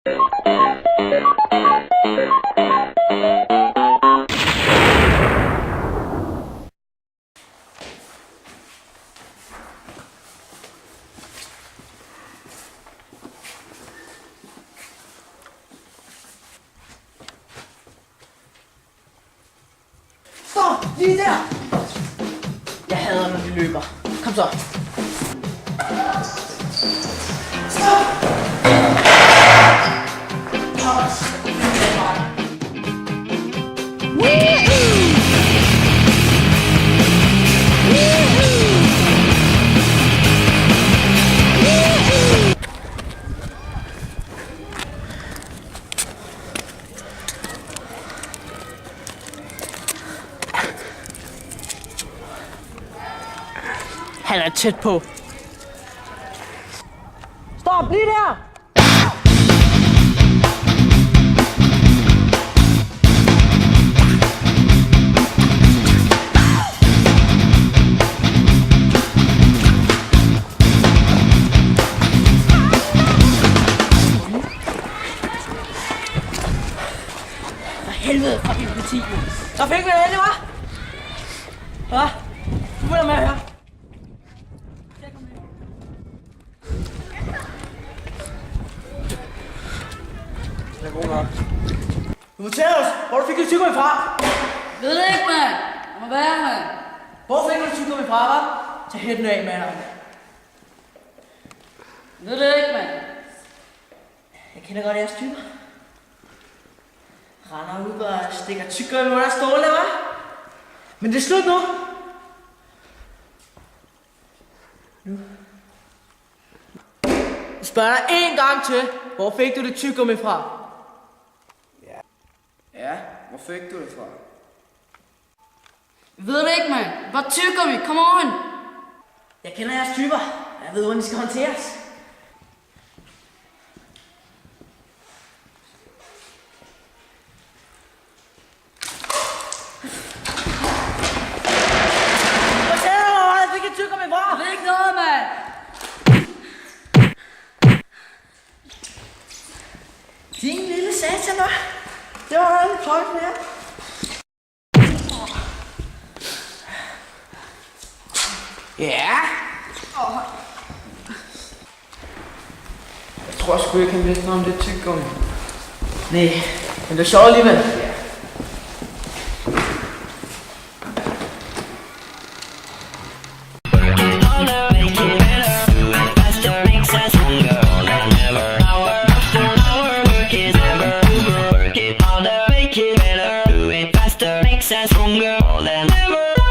Stop! Lige der! Jeg hader, når de løber. Kom så. Stop! Han er tæt på. Stop lige der! For helvede, fucking politi. Der fik vi det endelig, hva'? Hva? Du følger med her. Det er god nok. Du fortæller os, hvor du fik det tyggegummi fra. Ved det ikke, mand. Det må være, mand. Hvor fik du det tyggegummi fra, hva'? Tag hætten af, mand. Ved det ikke, mand. Jeg kender godt jeres typer. Render ud og stikker tyggegummi under stålene, hva'? Men det er slut nu. Jeg spørger dig en gang til. Hvor fik du det tyggegummi fra? Ja, hvor fik du det fra? Ved det ikke, mand. Bare tyggegummi. Come on. Jeg kender jeres typer. Jeg ved, hvordan de skal håndteres. Fortæl mig, hvor jeg fik et tyggegummi fra. Jeg ved ikke noget, mand. Din lille satan, hva'? Det var da lidt højt mere. Ja. Jeg tror sgu ikke, han vidste noget om det tyggegummi. Nej, men det er sjovt alligevel. Ja. Faster makes us stronger than ever.